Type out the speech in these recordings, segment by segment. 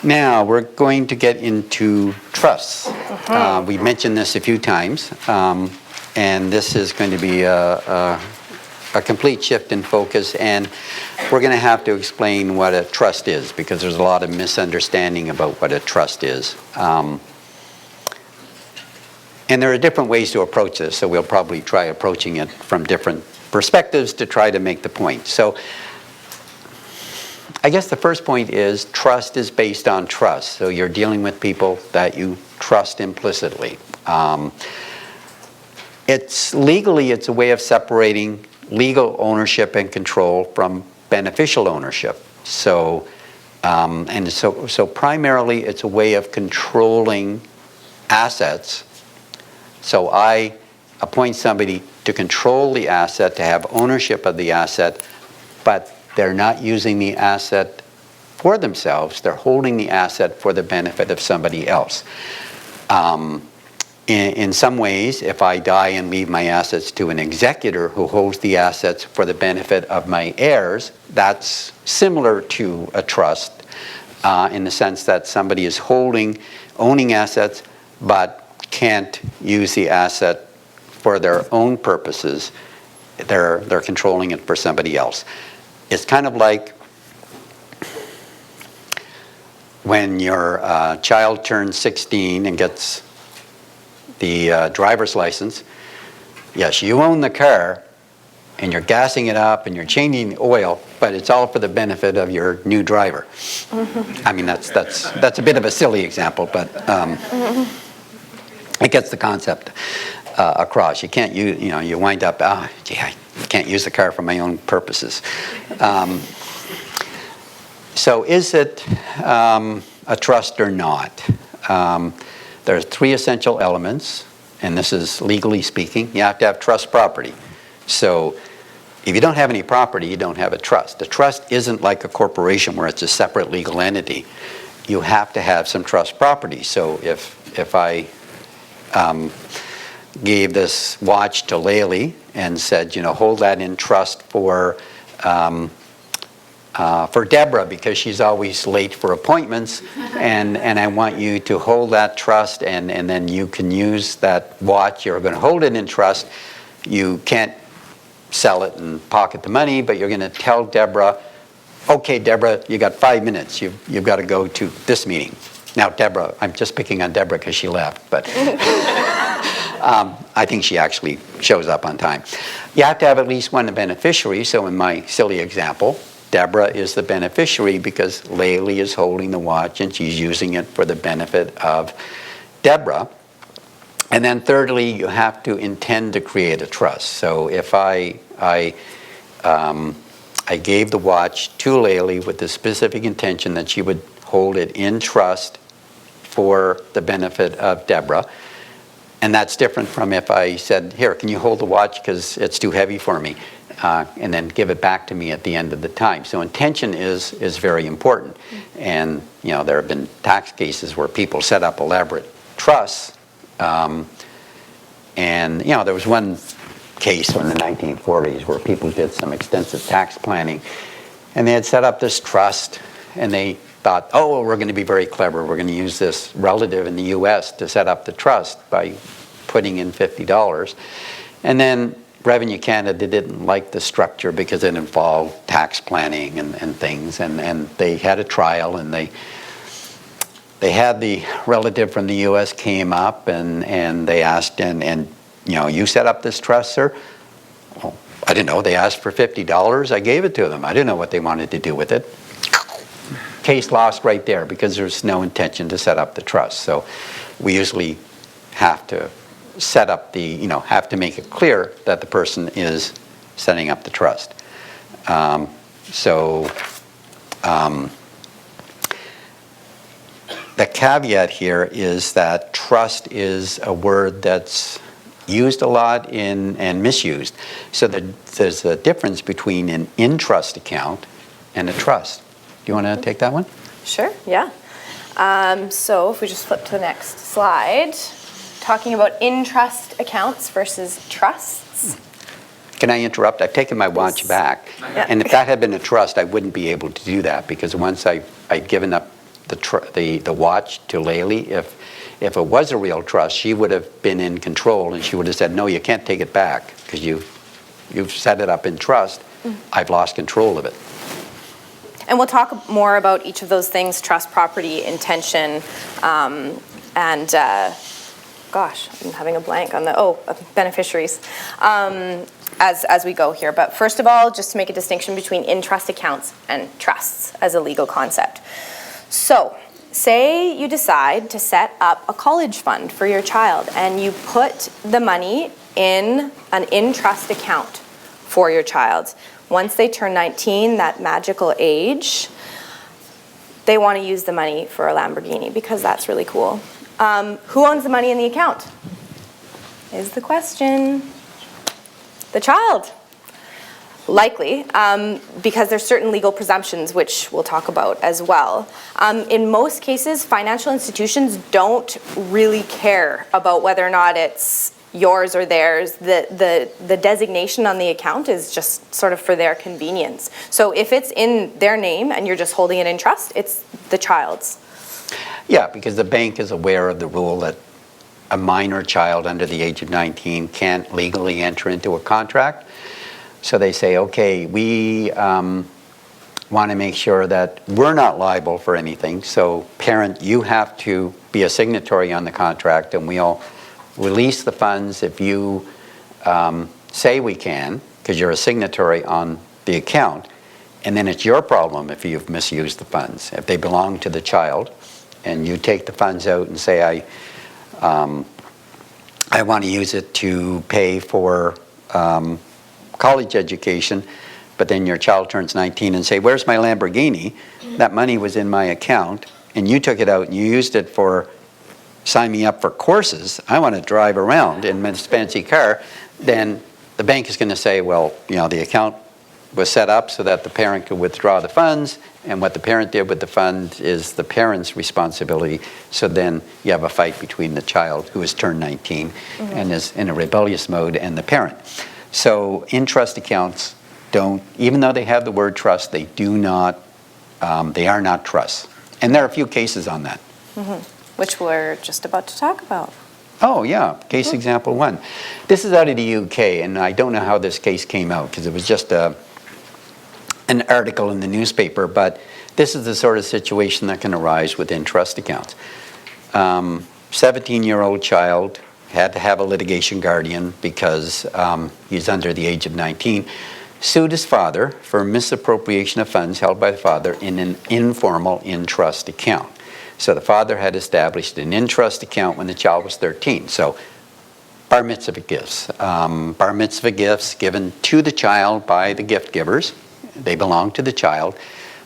Now we're going to get into trusts. We mentioned this a few times, and this is going to be a complete shift in focus, and we're going to have to explain what a trust is, because there's a lot of misunderstanding about what a trust is. And there are different ways to approach this, so we'll probably try approaching it from different perspectives to try to make the point. So I guess the first point is trust is based on trust. So you're dealing with people that you trust implicitly. It's a way of separating legal ownership and control from beneficial ownership. So primarily it's a way of controlling assets. So I appoint somebody to control the asset, to have ownership of the asset, but they're not using the asset for themselves. They're holding the asset for the benefit of somebody else. In some ways, if I die and leave my assets to an executor who holds the assets for the benefit of my heirs, that's similar to a trust in the sense that somebody is owning assets, but can't use the asset for their own purposes. They're controlling it for somebody else. It's kind of like when your child turns 16 and gets the driver's license. Yes, you own the car, and you're gassing it up, and you're changing the oil, but it's all for the benefit of your new driver. I mean, that's a bit of a silly example, but it gets the concept across. You can't use, you wind up, I can't use the car for my own purposes. So is it a trust or not? There's three essential elements, and this is legally speaking. You have to have trust property. So if you don't have any property, you don't have a trust. A trust isn't like a corporation where it's a separate legal entity. You have to have some trust property. So if I gave this watch to Laylee and said, hold that in trust for Deborah because she's always late for appointments, and I want you to hold that trust, and then you can use that watch. You're going to hold it in trust. You can't sell it and pocket the money, but you're going to tell Deborah, okay, Deborah, you got 5 minutes. You've got to go to this meeting. Now, Deborah, I'm just picking on Deborah because she left, but I think she actually shows up on time. You have to have at least one beneficiary. So in my silly example, Deborah is the beneficiary because Laylee is holding the watch and she's using it for the benefit of Deborah. And then thirdly, you have to intend to create a trust. So if I gave the watch to Laylee with the specific intention that she would hold it in trust for the benefit of Deborah, and that's different from if I said, here, can you hold the watch because it's too heavy for me, and then give it back to me at the end of the time. So intention is very important. And there have been tax cases where people set up elaborate trusts, and there was one case in the 1940s where people did some extensive tax planning, and they had set up this trust, and they thought, oh, we're going to be very clever. We're going to use this relative in the U.S. to set up the trust by putting in $50. And then Revenue Canada didn't like the structure because it involved tax planning and things. And they had a trial, and they had the relative from the U.S. came up, and they asked, and you set up this trust, sir? Well, I didn't know. They asked for $50. I gave it to them. I didn't know what they wanted to do with it. Case lost right there because there's no intention to set up the trust. So we usually have to set up have to make it clear that the person is setting up the trust. The caveat here is that trust is a word that's used a lot and misused. So there's a difference between an in-trust account and a trust. Do you want to take that one? Sure, yeah. So if we just flip to the next slide, talking about in-trust accounts versus trusts. Can I interrupt? I've taken my watch back. Yeah. And if that had been a trust, I wouldn't be able to do that because once I'd given up the watch to Laylee. If it was a real trust, she would have been in control, and she would have said, no, you can't take it back because you've set it up in trust. I've lost control of it. And we'll talk more about each of those things: trust, property, intention, and gosh, I'm having a blank on the beneficiaries as we go here. But first of all, just to make a distinction between in-trust accounts and trusts as a legal concept. So, say you decide to set up a college fund for your child, and you put the money in an in-trust account for your child. Once they turn 19, that magical age, they want to use the money for a Lamborghini because that's really cool. Who owns the money in the account? Is the question. The child. Likely, because there's certain legal presumptions which we'll talk about as well. In most cases, financial institutions don't really care about whether or not it's yours or theirs. The designation on the account is just sort of for their convenience. So if it's in their name and you're just holding it in trust, it's the child's. Yeah, because the bank is aware of the rule that a minor child under the age of 19 can't legally enter into a contract. So they say, okay, we want to make sure that we're not liable for anything. So parent, you have to be a signatory on the contract, and we'll release the funds if you say we can, because you're a signatory on the account. And then it's your problem if you've misused the funds. If they belong to the child, and you take the funds out and say, I want to use it to pay for college education, but then your child turns 19 and say, where's my Lamborghini? That money was in my account, and you took it out and you used it for sign me up for courses. I want to drive around in this fancy car. Then the bank is going to say, well, the account was set up so that the parent could withdraw the funds, and what the parent did with the fund is the parent's responsibility. So then you have a fight between the child who has turned 19 and is in a rebellious mode and the parent. So in-trust accounts don't, even though they have the word trust, they do not, they are not trusts. And there are a few cases on that. Which we're just about to talk about. Oh, yeah. Case example 1. This is out of the UK, and I don't know how this case came out because it was just an article in the newspaper, but this is the sort of situation that can arise within trust accounts. 17-year-old child had to have a litigation guardian because he's under the age of 19, sued his father for misappropriation of funds held by the father in an informal in-trust account. So the father had established an in-trust account when the child was 13. So bar mitzvah gifts. Bar mitzvah gifts given to the child by the gift givers. They belong to the child.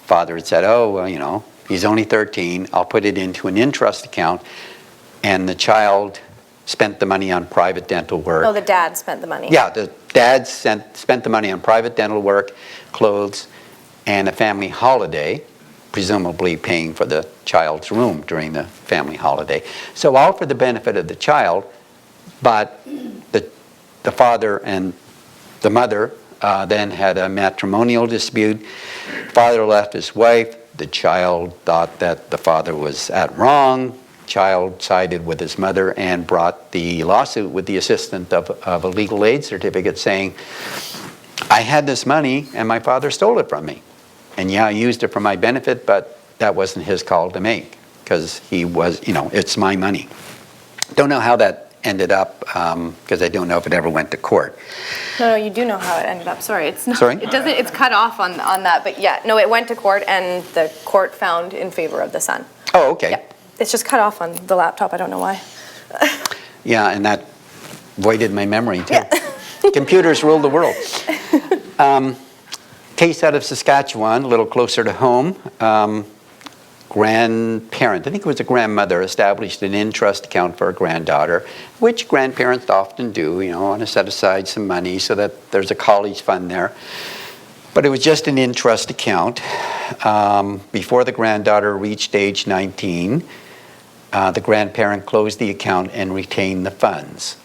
Father had said, oh, well, he's only 13. I'll put it into an in-trust account. And the child spent the money on private dental work. Oh, the dad spent the money. Yeah, the dad spent the money on private dental work, clothes, and a family holiday, presumably paying for the child's room during the family holiday. So all for the benefit of the child, but the father and the mother then had a matrimonial dispute. Father left his wife. The child thought that the father was at wrong. Child sided with his mother and brought the lawsuit with the assistance of a legal aid certificate saying, I had this money and my father stole it from me. And yeah, I used it for my benefit, but that wasn't his call to make because he was, it's my money. Don't know how that ended up because I don't know if it ever went to court. No, you do know how it ended up. Sorry, it's not. Sorry? It doesn't. It's cut off on that. But yeah, no, it went to court, and the court found in favor of the son. Oh, okay. Yeah, it's just cut off on the laptop. I don't know why. Yeah, and that voided my memory too. Yeah. Computers rule the world. Case out of Saskatchewan, a little closer to home. Grandparent, I think it was a grandmother, established an in-trust account for a granddaughter, which grandparents often do, want to set aside some money so that there's a college fund there. But it was just an in-trust account. Before the granddaughter reached age 19, the grandparent closed the account and retained the funds.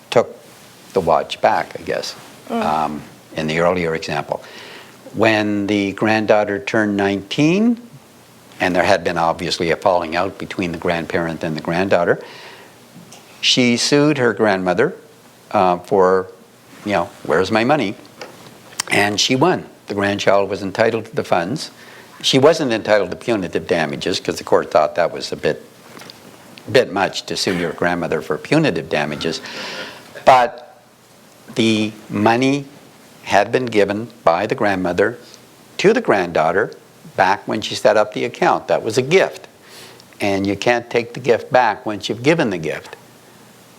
Took the watch back, I guess, in the earlier example. When the granddaughter turned 19, and there had been obviously a falling out between the grandparent and the granddaughter, she sued her grandmother for, where's my money? And she won. The grandchild was entitled to the funds. She wasn't entitled to punitive damages because the court thought that was a bit much to sue your grandmother for punitive damages. But the money had been given by the grandmother to the granddaughter back when she set up the account. That was a gift. And you can't take the gift back once you've given the gift.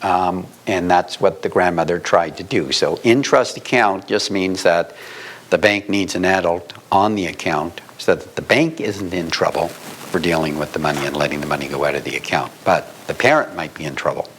And that's what the grandmother tried to do. So in-trust account just means that the bank needs an adult on the account so that the bank isn't in trouble for dealing with the money and letting the money go out of the account. But the parent might be in trouble